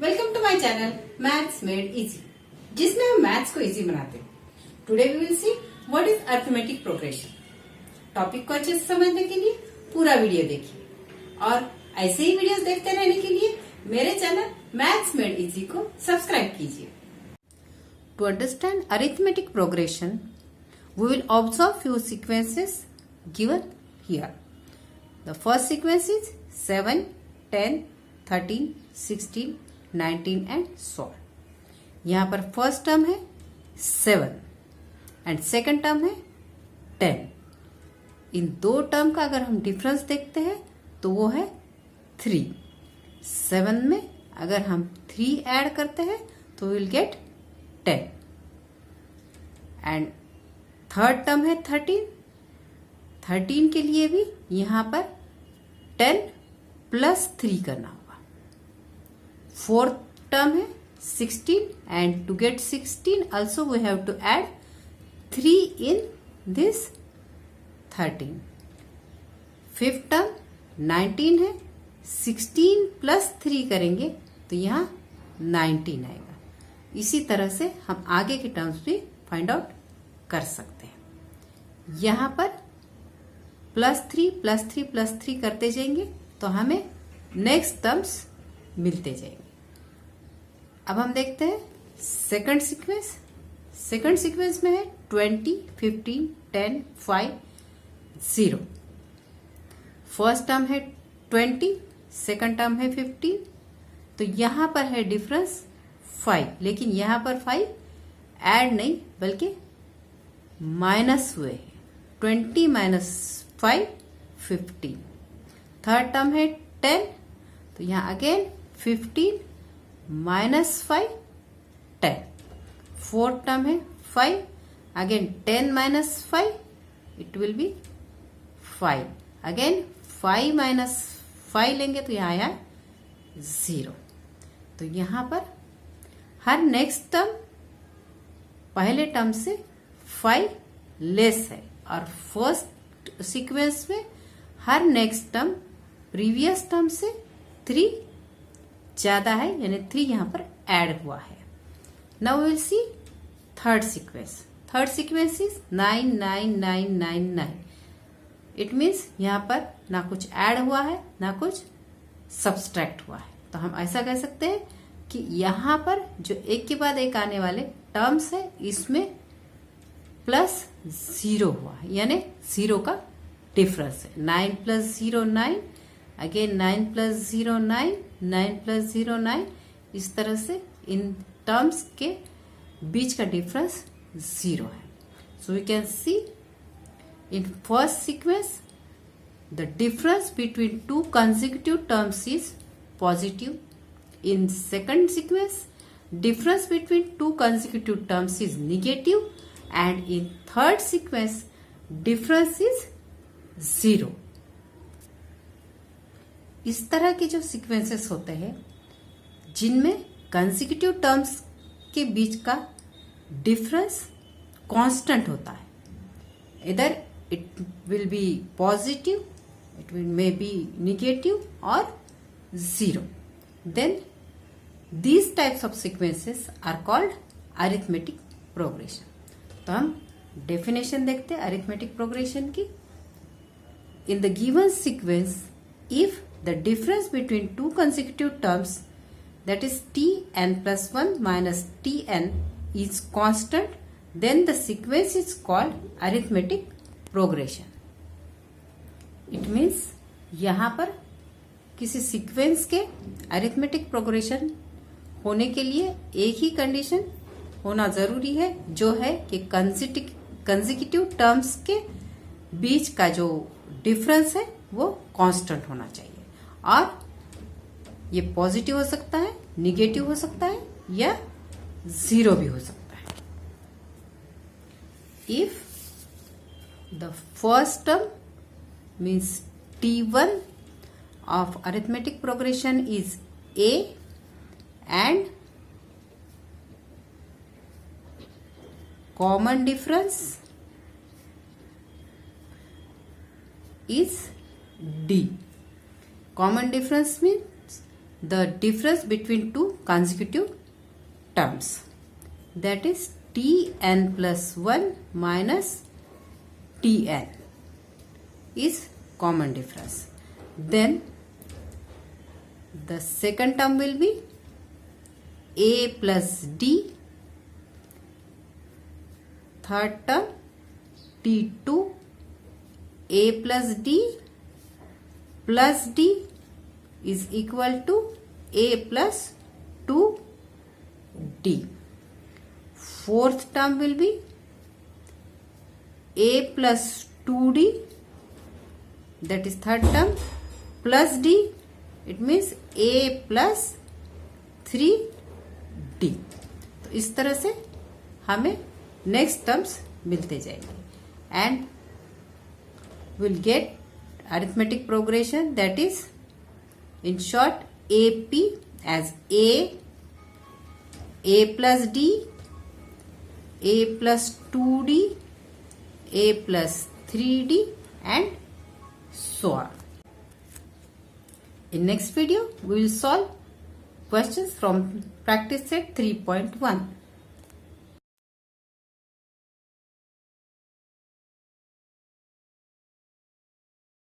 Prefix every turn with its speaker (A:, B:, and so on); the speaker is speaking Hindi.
A: Welcome to my channel maths made easy, जिसमें हम मैथ्स को इजी बनाते हैं। Today we will see what is arithmetic progression. Topic को अच्छे से समझने के लिए पूरा वीडियो देखिए और ऐसे ही वीडियोस देखते रहने के लिए मेरे चैनल मैथ्स मेड इजी को सब्सक्राइब कीजिए। To understand arithmetic progression we will observe few sequences given here. The first sequence is 7, 10, 13, 16, 19 and so on. यहाँ पर फर्स्ट टर्म है 7 एंड सेकंड टर्म है 10. इन दो टर्म का अगर हम डिफरेंस देखते हैं तो वो है 3. 7 में अगर हम 3 ऐड करते हैं तो will get 10 and third term है 13. 13 के लिए भी यहां पर 10 प्लस 3 करना होगा. फोर्थ टर्म है 16 and to get 16 also we have to add 3 in this 13. Fifth term 19 है. 16 प्लस 3 करेंगे तो यहां 19 आएगा. इसी तरह से हम आगे के टर्म्स भी फाइंड आउट कर सकते हैं. यहां पर प्लस 3 प्लस 3 प्लस 3 करते जाएंगे तो हमें नेक्स्ट टर्म्स मिलते जाएंगे. अब हम देखते हैं सेकंड सीक्वेंस. सेकंड सीक्वेंस में है 20, 15, 10, 5, 0. फर्स्ट टर्म है 20, सेकंड टर्म है 15. तो यहां पर है डिफरेंस 5, लेकिन यहां पर 5 ऐड नहीं बल्कि माइनस हुए हैं. 20 माइनस 5 15. थर्ड टर्म है 10, तो यहां अगेन 15 माइनस 5 10. फोर्थ टर्म है 5, again 10 minus 5 it will be 5. Again 5 minus 5 लेंगे तो यहां आया 0. तो यहां पर हर नेक्स्ट टर्म पहले टर्म से 5 लेस है और फर्स्ट सीक्वेंस में हर नेक्स्ट टर्म प्रीवियस टर्म से 3 ज्यादा है, यानी 3 यहां पर ऐड हुआ है. Now will see third sequence. Third sequence is 9, 9, 9, 9, 9. It means यहां पर ना कुछ ऐड हुआ है ना कुछ सब्सट्रैक्ट हुआ है. तो हम ऐसा कह सकते हैं कि यहां पर जो एक के बाद एक आने वाले टर्म्स है इसमें प्लस 0 हुआ है, यानी 0 का डिफरेंस है. 9 प्लस 0 9, अगेन 9 प्लस 0 9, 9 प्लस 0 9. इस तरह से इन टर्म्स के बीच का डिफरेंस 0 है. So we can see in first sequence the difference between two consecutive terms is positive. In second sequence, difference between two consecutive terms is negative, and in third sequence, difference is 0. इस तरह के जो सीक्वेंसेस होते हैं जिनमें consecutive terms के बीच का डिफरेंस कांस्टेंट होता है, either it will be positive, it will may be negative or 0. Then these types of sequences are called arithmetic progression. तो हम definition देखते हैं arithmetic progression की. In the given sequence, if the difference between two consecutive terms, that is tn plus 1 minus tn, is constant, then the sequence is called arithmetic progression. It means यहाँ पर किसी सीक्वेंस के अरिथमेटिक प्रोग्रेशन होने के लिए एक ही कंडीशन होना जरूरी है, जो है कि कंसेक्यूटिव टर्म्स के बीच का जो डिफरेंस है वो कांस्टेंट होना चाहिए. और ये पॉजिटिव हो सकता है, निगेटिव हो सकता है या 0 भी हो सकता है. If the first term means T1 of arithmetic progression is A and common difference is D. Common difference means the difference between two consecutive terms, that is tn plus 1 minus tn is common difference. Then the second term will be a plus d, third term t2 a plus d is equal to a plus 2d. Fourth term will be a plus 2d, that is third term, plus d, it means a plus 3d. तो इस तरह से हमें नेक्स्ट टर्म्स मिलते जाएंगे and will get arithmetic progression, that is in short AP as a plus d, a plus 2d, a plus 3d and so on. In next video we will solve questions from practice set 3.1.